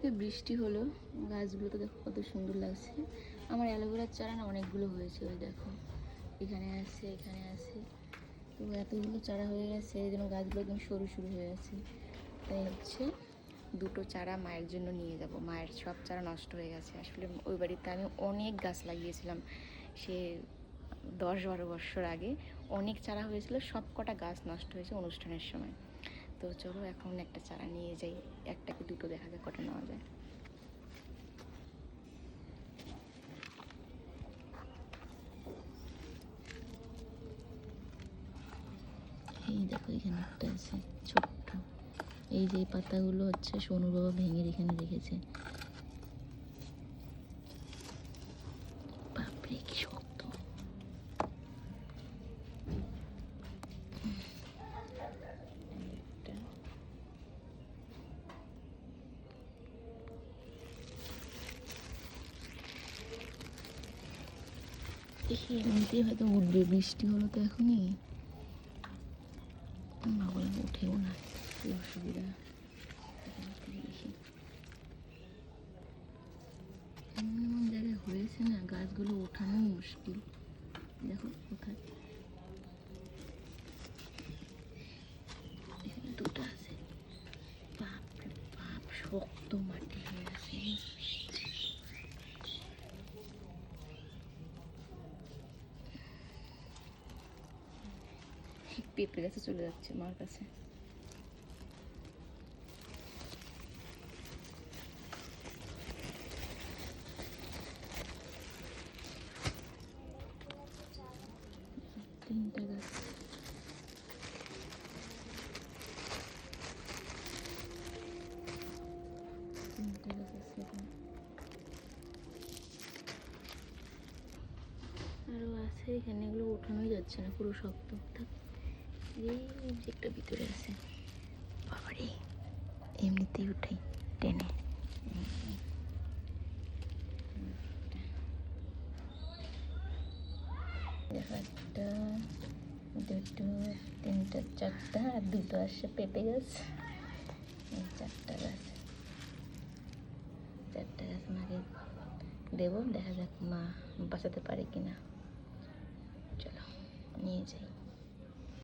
থেকে বৃষ্টি হলো, গাছগুলো তো দেখো কত সুন্দর লাগছে। আমার অ্যালোভেরার চারা না অনেকগুলো হয়েছে, ওই দেখো এখানে আছে, এখানে আছে। তো এতগুলো চারা হয়ে গেছে, এই জন্য গাছগুলো একদম সরু সরু হয়ে আছে। তাই হচ্ছে দুটো চারা মায়ের জন্য নিয়ে যাব। মায়ের সব চারা নষ্ট হয়ে গেছে। আসলে ওই বাড়িতে আমি অনেক গাছ লাগিয়েছিলাম, সে 10-12 বছর আগে অনেক চারা হয়েছিল, সব কটা গাছ নষ্ট হয়েছে অনুষ্ঠানের সময়। তো চলো এখন একটা চারা নিয়ে যাই, একটা কি দুটো, দেখা যাক কটা নেওয়া যায়। এই দেখো এখানে একটা আছে ছোট্ট, এই যে পাতাগুলো হচ্ছে সোনু বাবা ভেঙে এখানে রেখেছে। বাপরে কি শক্ত। দেখি এমনিতেই হয়তো উঠবে, বৃষ্টি হলো তো এখনই, না বলে উঠেও না, কি অসুবিধা। দেখি এমন জায়গায় হয়েছে না, গাছগুলো ওঠানো মুশকিল। দেখো কোথায়, এখানে দুটো আছে। বাপরে বাপ, শক্ত মাটি হয়ে আছে। পেঁপে গাছে চলে যাচ্ছে মার কাছে। তিনটা গাছ, তিনটা গাছ আছে এখানে, আরও আছে এখানে, এগুলো ওঠানোই যাচ্ছে না, পুরো শক্ত। থাক, এই যে একটা ভিতরে আছে, বাবারে এমনিতেই উঠাই টেনে। দেখো একটা, দুটো, তিনটা, চারটা, আর দুটো আসছে পেঁপে গাছ। এই চারটা গাছ, চারটা গাছ মাকে দেবো, দেখা যাক মা বাঁচাতে পারে কিনা। চলো নিয়ে যাই।